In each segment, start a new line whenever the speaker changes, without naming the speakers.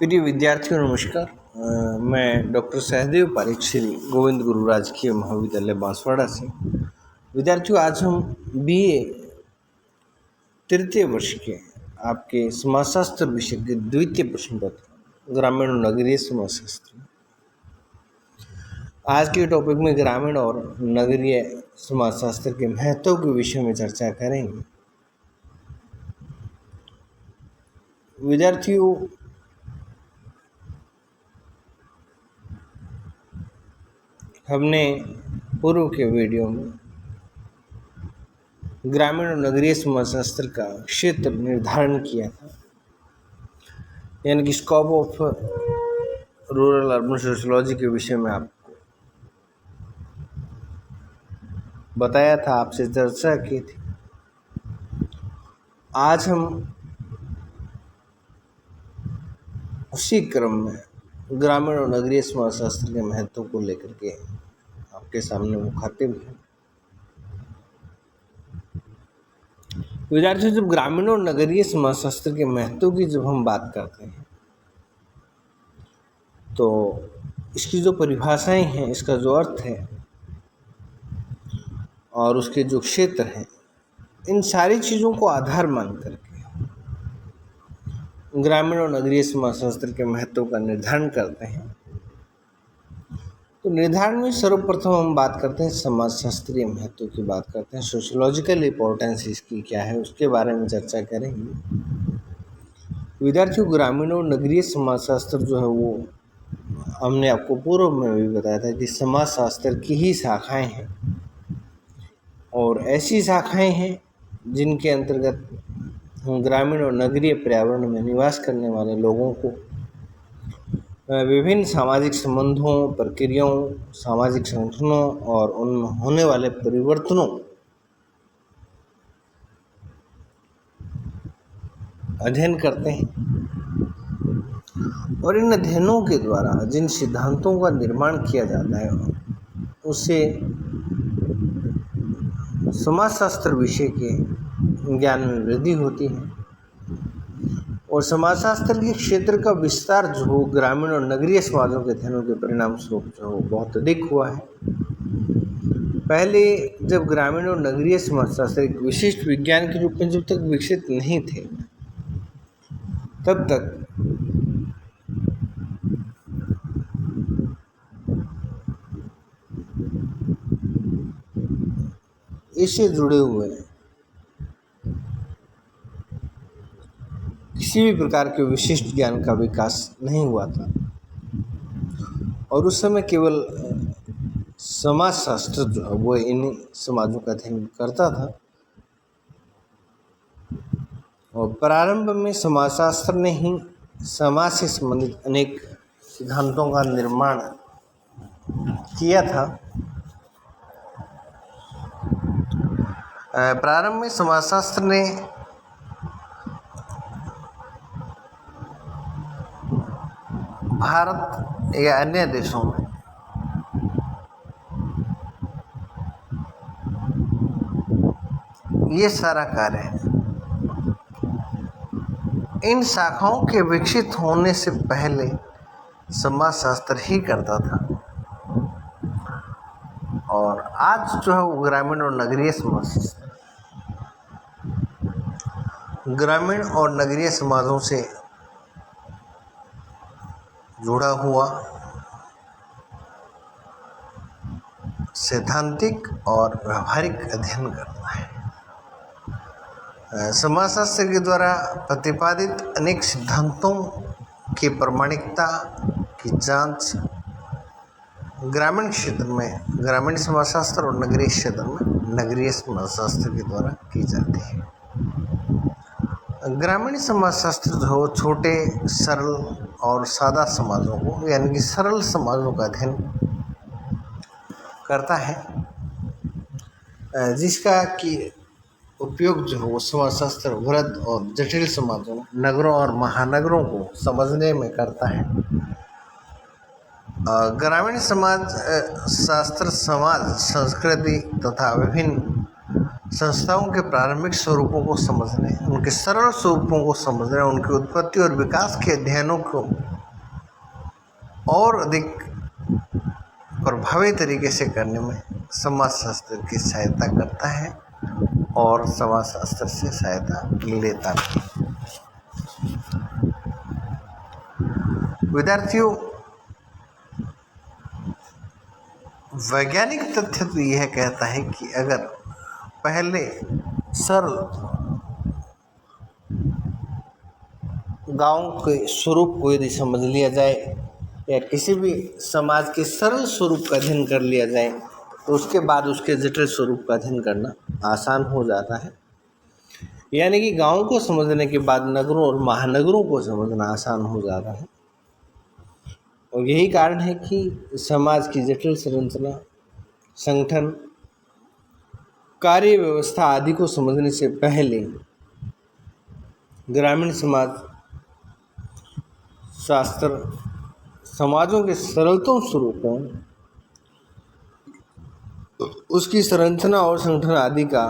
प्रिय विद्यार्थियों नमस्कार। मैं डॉक्टर सहदेव पारिक श्री गोविंद गुरु राजकीय महाविद्यालय बांसवाड़ा से। विद्यार्थियों, आज हम बीए तृतीय वर्ष के आपके समाजशास्त्र विषय के द्वितीय प्रश्न पत्र ग्रामीण और नगरीय समाजशास्त्र, आज के टॉपिक में ग्रामीण और नगरीय समाजशास्त्र के महत्व के विषय में चर्चा करेंगे। विद्यार्थियों, हमने पूर्व के वीडियो में ग्रामीण और नगरीय समाजशास्त्र का क्षेत्र निर्धारण किया था, यानी कि scope of rural urban sociology के विषय में आपको बताया था, आपसे चर्चा की थी। आज हम उसी क्रम में ग्रामीण और नगरीय समाजशास्त्र के महत्व को लेकर के आपके सामने मुखातिब हैं। विद्यार्थियों, जब ग्रामीण और नगरीय समाजशास्त्र के महत्व की जब हम बात करते हैं तो इसकी जो परिभाषाएं हैं, इसका जो अर्थ है और उसके जो क्षेत्र हैं, इन सारी चीज़ों को आधार मान करके ग्रामीण और नगरीय समाजशास्त्र के महत्व का निर्धारण करते हैं। तो निर्धारण में सर्वप्रथम हम बात करते हैं समाजशास्त्रीय महत्व की बात करते हैं, सोशियोलॉजिकल इम्पोर्टेंस इसकी क्या है उसके बारे में चर्चा करेंगे। विद्यार्थियों, ग्रामीण और नगरीय समाजशास्त्र जो है वो हमने आपको पूर्व में भी बताया था कि समाजशास्त्र की ही शाखाएं हैं, और ऐसी शाखाएं हैं जिनके अंतर्गत ग्रामीण और नगरीय पर्यावरण में निवास करने वाले लोगों को विभिन्न सामाजिक संबंधों, प्रक्रियाओं, सामाजिक संगठनों और उनमें होने वाले परिवर्तनों अध्ययन करते हैं, और इन अध्ययनों के द्वारा जिन सिद्धांतों का निर्माण किया जाता है उससे समाजशास्त्र विषय के ज्ञान में वृद्धि होती है, और समाजशास्त्र के क्षेत्र का विस्तार जो ग्रामीण और नगरीय समाजों के अध्ययनों के परिणाम स्वरूप जो बहुत अधिक हुआ है। पहले जब ग्रामीण और नगरीय समाजशास्त्र एक विशिष्ट विज्ञान के रूप में जब तक विकसित नहीं थे, तब तक इससे जुड़े हुए किसी भी प्रकार के विशिष्ट ज्ञान का विकास नहीं हुआ था, और उस समय केवल समाजशास्त्र जो है वो इन समाजों का अध्ययन करता था। और प्रारंभ में समाजशास्त्र ने ही समाज से संबंधित अनेक सिद्धांतों का निर्माण किया था। प्रारंभ में समाजशास्त्र ने भारत या अन्य देशों में ये सारा कार्य इन शाखाओं के विकसित होने से पहले समाजशास्त्र ही करता था, और आज जो है वो ग्रामीण और नगरीय समाजशास्त्र ग्रामीण और नगरीय समाजों से जुड़ा हुआ सैद्धांतिक और व्यावहारिक अध्ययन करता है। समाजशास्त्र के द्वारा प्रतिपादित अनेक सिद्धांतों की प्रामाणिकता की जांच ग्रामीण क्षेत्र में ग्रामीण समाजशास्त्र और नगरीय क्षेत्र में नगरीय समाजशास्त्र के द्वारा की जाती है। ग्रामीण समाजशास्त्र जो छोटे, सरल और सादा समाजों को, यानी कि सरल समाजों का अध्ययन करता है, जिसका कि उपयोग जो है वो समाजशास्त्र वृहद और जटिल समाजों, नगरों और महानगरों को समझने में करता है। ग्रामीण समाज शास्त्र समाज, संस्कृति तथा विभिन्न संस्थाओं के प्रारंभिक स्वरूपों को समझने, उनके सरल स्वरूपों को समझने, उनकी उत्पत्ति और विकास के अध्ययनों को और अधिक प्रभावी तरीके से करने में समाजशास्त्र की सहायता करता है और समाजशास्त्र से सहायता लेता है। विद्यार्थियों, वैज्ञानिक तथ्य तो यह कहता है कि अगर पहले सरल गांव के स्वरूप को यदि समझ लिया जाए या किसी भी समाज के सरल स्वरूप का अध्ययन कर लिया जाए तो उसके बाद उसके जटिल स्वरूप का अध्ययन करना आसान हो जाता है। यानी कि गाँव को समझने के बाद नगरों और महानगरों को समझना आसान हो जाता है। और यही कारण है कि समाज की जटिल संरचना, संगठन, कार्य व्यवस्था आदि को समझने से पहले ग्रामीण समाज शास्त्र समाजों के सरलतम स्वरूपों, उसकी संरचना और संगठन आदि का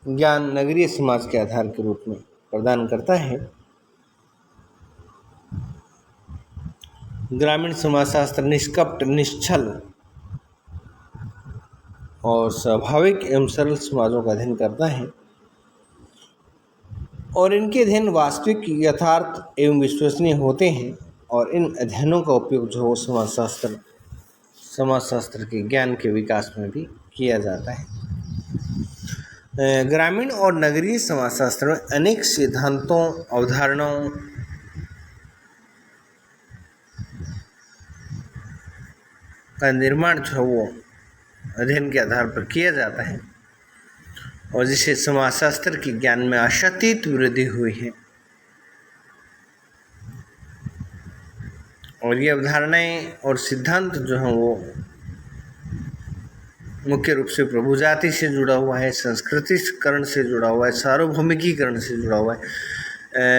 ज्ञान नगरीय समाज के आधार के रूप में प्रदान करता है। ग्रामीण समाजशास्त्र निष्कपट, निश्चल और स्वाभाविक एवं सरल समाजों का अध्ययन करता है और इनके अध्ययन वास्तविक, यथार्थ एवं विश्वसनीय होते हैं और इन अध्ययनों का उपयोग जो समाजशास्त्र के ज्ञान के विकास में भी किया जाता है। ग्रामीण और नगरीय समाजशास्त्र में अनेक सिद्धांतों, अवधारणाओं का निर्माण जो वो अध्ययन के आधार पर किया जाता है और जिससे समाजशास्त्र के ज्ञान में आशातीत वृद्धि हुई है। और ये अवधारणाएं और सिद्धांत जो हैं वो मुख्य रूप से प्रभु जाति से जुड़ा हुआ है, संस्कृतिकरण से जुड़ा हुआ है, सार्वभौमिकीकरण से जुड़ा हुआ है,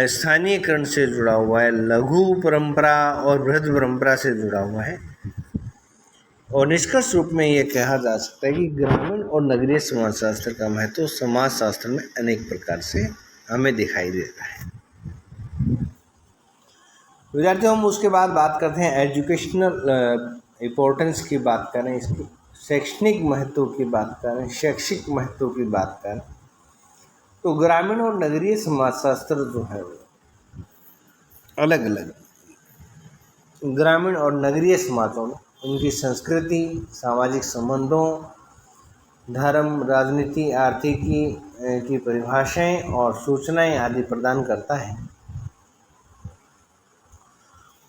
स्थानीयकरण से जुड़ा हुआ है, लघु परंपरा और बृहद परंपरा से जुड़ा हुआ है। और निष्कर्ष रूप में यह कहा जा सकता है कि ग्रामीण और नगरीय समाजशास्त्र का महत्व समाजशास्त्र में अनेक प्रकार से हमें दिखाई देता है। विद्यार्थियों, हम उसके बाद बात करते हैं एजुकेशनल इम्पोर्टेंस की बात करें, इसकी शैक्षणिक महत्व की बात करें, शैक्षिक महत्व की बात करें तो ग्रामीण और नगरीय समाजशास्त्र जो है अलग अलग ग्रामीण और नगरीय समाजों में उनकी संस्कृति, सामाजिक संबंधों, धर्म, राजनीति, आर्थिकी की परिभाषाएं और सूचनाएं आदि प्रदान करता है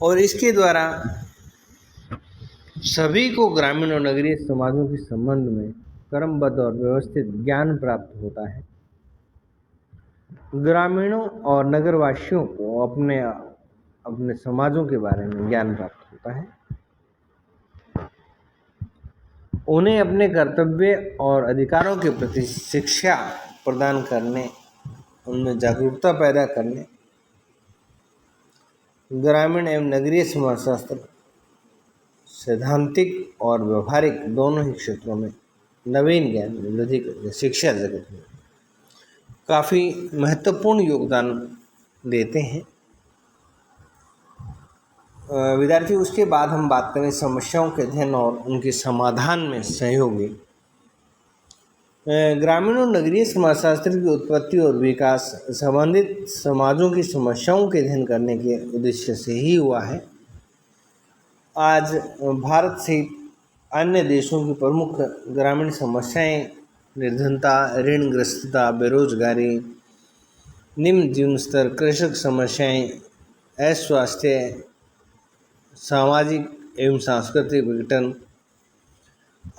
और इसके द्वारा सभी को ग्रामीण और नगरीय समाजों के संबंध में क्रमबद्ध और व्यवस्थित ज्ञान प्राप्त होता है। ग्रामीणों और नगरवासियों को अपने समाजों के बारे में ज्ञान प्राप्त होता है। उन्हें अपने कर्तव्य और अधिकारों के प्रति शिक्षा प्रदान करने, उनमें जागरूकता पैदा करने ग्रामीण एवं नगरीय समाजशास्त्र सैद्धांतिक और व्यवहारिक दोनों ही क्षेत्रों में नवीन ज्ञान में वृद्धि करके शिक्षा जगत में काफ़ी महत्वपूर्ण योगदान देते हैं। विद्यार्थी, उसके बाद हम बात करें समस्याओं के अध्ययन और उनके समाधान में सहयोगी। ग्रामीण और नगरीय समाजशास्त्र की उत्पत्ति और विकास संबंधित समाजों की समस्याओं के अध्ययन करने के उद्देश्य से ही हुआ है। आज भारत सहित अन्य देशों की प्रमुख ग्रामीण समस्याएं निर्धनता, ऋणग्रस्तता, बेरोजगारी, निम्न जीवन स्तर, कृषक समस्याएं, अस्वास्थ्य, सामाजिक एवं सांस्कृतिक विघटन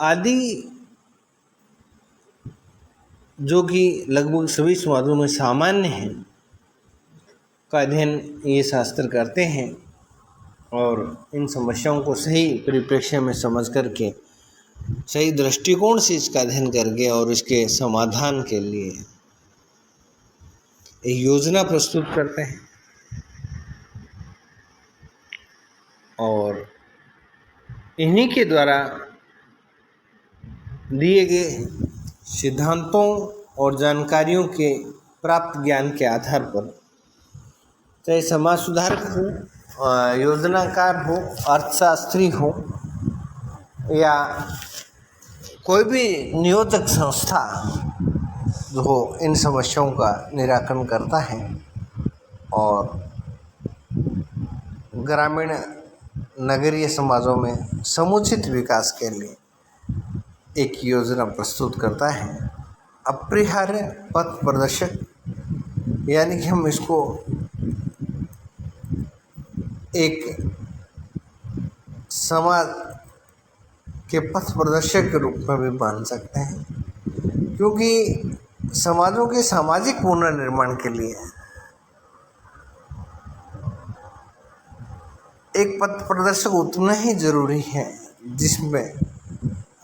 आदि जो कि लगभग सभी समाजों में सामान्य हैं का अध्ययन ये शास्त्र करते हैं और इन समस्याओं को सही परिप्रेक्ष्य में समझ करके सही दृष्टिकोण से इसका अध्ययन करके और इसके समाधान के लिए एक योजना प्रस्तुत करते हैं और इन्हीं के द्वारा दिए गए सिद्धांतों और जानकारियों के प्राप्त ज्ञान के आधार पर, चाहे समाज सुधारक हो, योजनाकार हो, अर्थशास्त्री हो या कोई भी नियोजक संस्था जो इन समस्याओं का निराकरण करता है और ग्रामीण नगरीय समाजों में समुचित विकास के लिए एक योजना प्रस्तुत करता है। अपरिहार्य पथ प्रदर्शक, यानी कि हम इसको एक समाज के पथ प्रदर्शक के रूप में भी मान सकते हैं, क्योंकि समाजों के सामाजिक पुनर्निर्माण के लिए एक पथ प्रदर्शक उतना ही जरूरी है जिसमें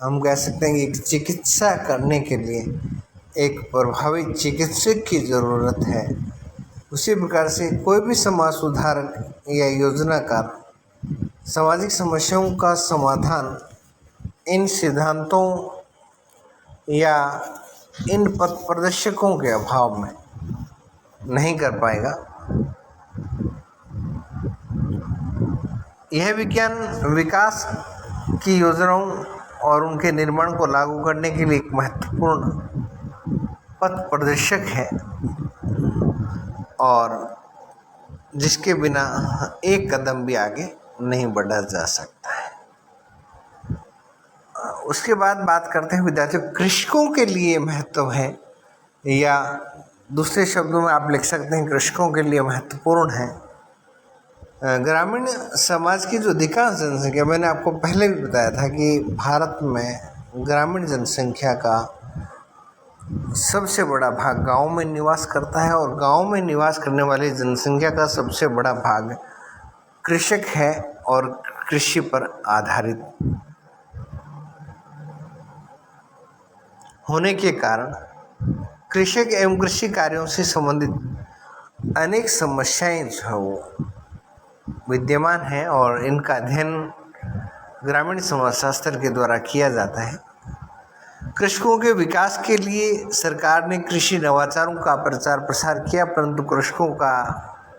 हम कह सकते हैं कि एक चिकित्सा करने के लिए एक प्रभावी चिकित्सक की ज़रूरत है। उसी प्रकार से कोई भी समाज सुधारक या योजनाकार सामाजिक समस्याओं का समाधान इन सिद्धांतों या इन पथ प्रदर्शकों के अभाव में नहीं कर पाएगा। यह विज्ञान विकास की योजनाओं और उनके निर्माण को लागू करने के लिए एक महत्वपूर्ण पथ प्रदर्शक है और जिसके बिना एक कदम भी आगे नहीं बढ़ा जा सकता है। उसके बाद बात करते हैं विद्यार्थियों, कृषकों के लिए महत्व है, या दूसरे शब्दों में आप लिख सकते हैं कृषकों के लिए महत्वपूर्ण है। ग्रामीण समाज की जो अधिकांश जनसंख्या, मैंने आपको पहले भी बताया था कि भारत में ग्रामीण जनसंख्या का सबसे बड़ा भाग गांव में निवास करता है और गांव में निवास करने वाली जनसंख्या का सबसे बड़ा भाग कृषक है और कृषि पर आधारित होने के कारण कृषक एवं कृषि कार्यों से संबंधित अनेक समस्याएं जो है वो विद्यमान है और इनका अध्ययन ग्रामीण समाजशास्त्र के द्वारा किया जाता है। कृषकों के विकास के लिए सरकार ने कृषि नवाचारों का प्रचार प्रसार किया, परंतु कृषकों का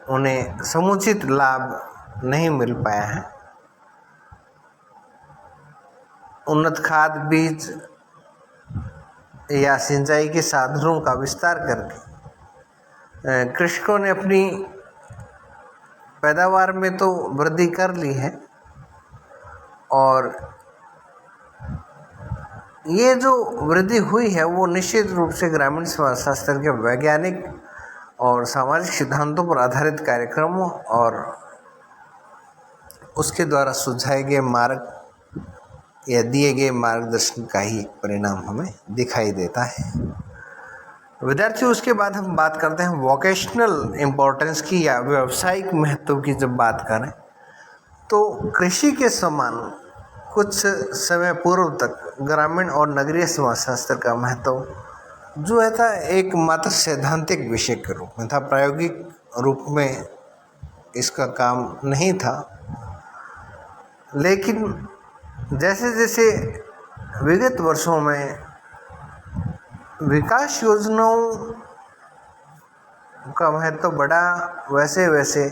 उन्हें समुचित लाभ नहीं मिल पाया है। उन्नत खाद, बीज या सिंचाई के साधनों का विस्तार करके कृषकों ने अपनी पैदावार में तो वृद्धि कर ली है और ये जो वृद्धि हुई है वो निश्चित रूप से ग्रामीण समाजशास्त्र के वैज्ञानिक और सामाजिक सिद्धांतों पर आधारित कार्यक्रमों और उसके द्वारा सुझाए गए मार्ग या दिए गए मार्गदर्शन का ही एक परिणाम हमें दिखाई देता है। विद्यार्थियों, उसके बाद हम बात करते हैं वोकेशनल इम्पोर्टेंस की या व्यावसायिक महत्व की। जब बात करें तो कृषि के समान कुछ समय पूर्व तक ग्रामीण और नगरीय समाजशास्त्र का महत्व जो है था एक मात्र सैद्धांतिक विषय के रूप में था, प्रायोगिक रूप में इसका काम नहीं था। लेकिन जैसे जैसे विगत वर्षों में विकास योजनाओं का महत्व बढ़ा, वैसे वैसे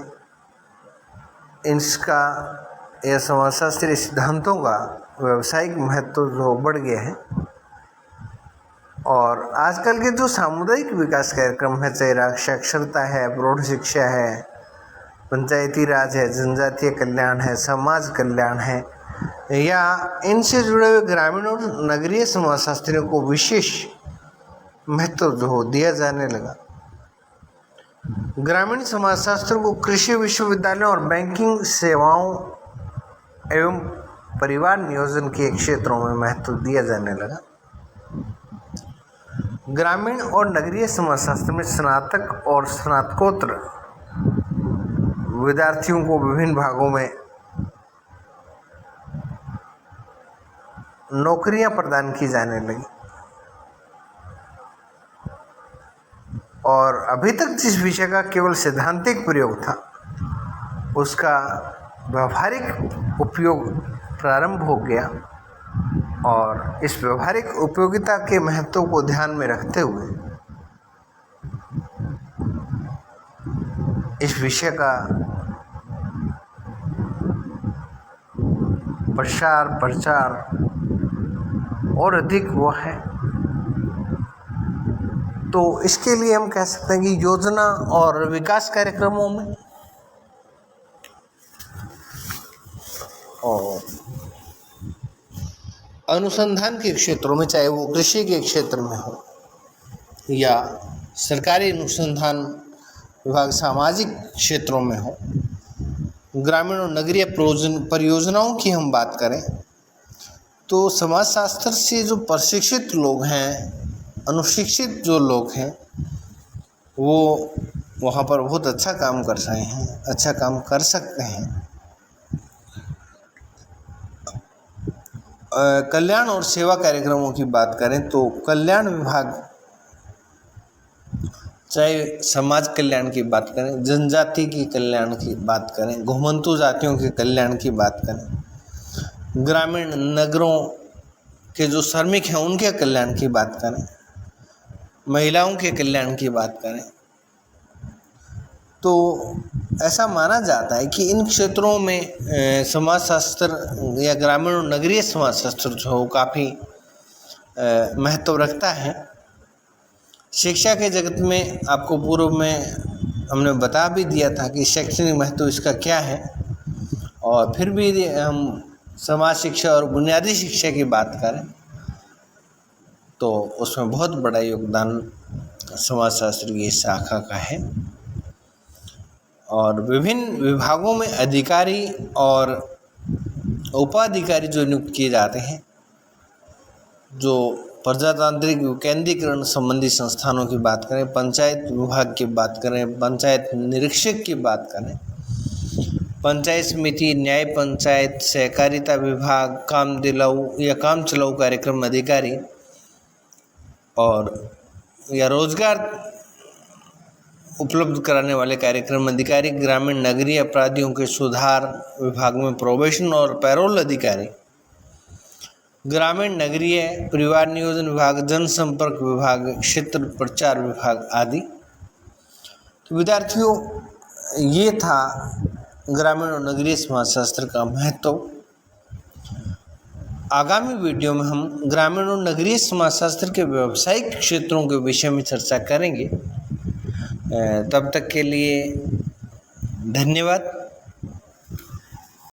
इसका या समाजशास्त्रीय सिद्धांतों का व्यावसायिक महत्व जो बढ़ गया है। और आजकल के जो सामुदायिक विकास कार्यक्रम है, चाहे साक्षरता है, प्रौढ़ शिक्षा है, पंचायती राज है, जनजातीय कल्याण है, समाज कल्याण है, या इनसे जुड़े हुए ग्रामीण और नगरीय समाजशास्त्रियों को विशेष महत्व जो दिया जाने लगा। ग्रामीण समाजशास्त्र को कृषि विश्वविद्यालयों और बैंकिंग सेवाओं एवं परिवार नियोजन के क्षेत्रों में महत्व दिया जाने लगा। ग्रामीण और नगरीय समाजशास्त्र में स्नातक और स्नातकोत्तर विद्यार्थियों को विभिन्न भागों में नौकरियां प्रदान की जाने लगी और अभी तक जिस विषय का केवल सैद्धांतिक प्रयोग था उसका व्यावहारिक उपयोग प्रारंभ हो गया। और इस व्यावहारिक उपयोगिता के महत्व को ध्यान में रखते हुए इस विषय का प्रसार प्रचार और अधिक हुआ है। तो इसके लिए हम कह सकते हैं कि योजना और विकास कार्यक्रमों में और अनुसंधान के क्षेत्रों में, चाहे वो कृषि के क्षेत्र में हो या सरकारी अनुसंधान विभाग सामाजिक क्षेत्रों में हो, ग्रामीण और नगरीय परियोजनाओं की हम बात करें तो समाजशास्त्र से जो प्रशिक्षित लोग हैं, अनुशिक्षित जो लोग हैं, वो वहाँ पर बहुत अच्छा काम कर रहे हैं, अच्छा काम कर सकते हैं। कल्याण और सेवा कार्यक्रमों की बात करें तो कल्याण विभाग, चाहे समाज कल्याण की बात करें, जनजाति की कल्याण की बात करें, घुमंतू जातियों के कल्याण की बात करें, ग्रामीण नगरों के जो श्रमिक हैं उनके कल्याण की बात करें, महिलाओं के कल्याण की बात करें, तो ऐसा माना जाता है कि इन क्षेत्रों में समाजशास्त्र या ग्रामीण और नगरीय समाजशास्त्र जो है काफ़ी महत्व रखता है। शिक्षा के जगत में आपको पूर्व में हमने बता भी दिया था कि शैक्षणिक महत्व इसका क्या है, और फिर भी हम समाज शिक्षा और बुनियादी शिक्षा की बात करें तो उसमें बहुत बड़ा योगदान समाजशास्त्र की इस शाखा का है। और विभिन्न विभागों में अधिकारी और उपाधिकारी जो नियुक्त किए जाते हैं, जो प्रजातांत्रिक विकेंद्रीकरण संबंधी संस्थानों की बात करें, पंचायत विभाग की बात करें, पंचायत निरीक्षक की बात करें, पंचायत समिति, न्याय पंचायत, सहकारिता विभाग, काम दिलाऊ या काम चलाऊ कार्यक्रम अधिकारी और या रोजगार उपलब्ध कराने वाले कार्यक्रम अधिकारी, ग्रामीण नगरीय अपराधियों के सुधार विभाग में प्रोबेशन और पैरोल अधिकारी, ग्रामीण नगरीय परिवार नियोजन विभाग, जनसंपर्क विभाग, क्षेत्र प्रचार विभाग आदि। तो विद्यार्थियों, ये था ग्रामीण और नगरीय समाजशास्त्र का महत्व। आगामी वीडियो में हम ग्रामीण और नगरीय समाजशास्त्र के व्यावसायिक क्षेत्रों के विषय में चर्चा करेंगे। तब तक के लिए धन्यवाद।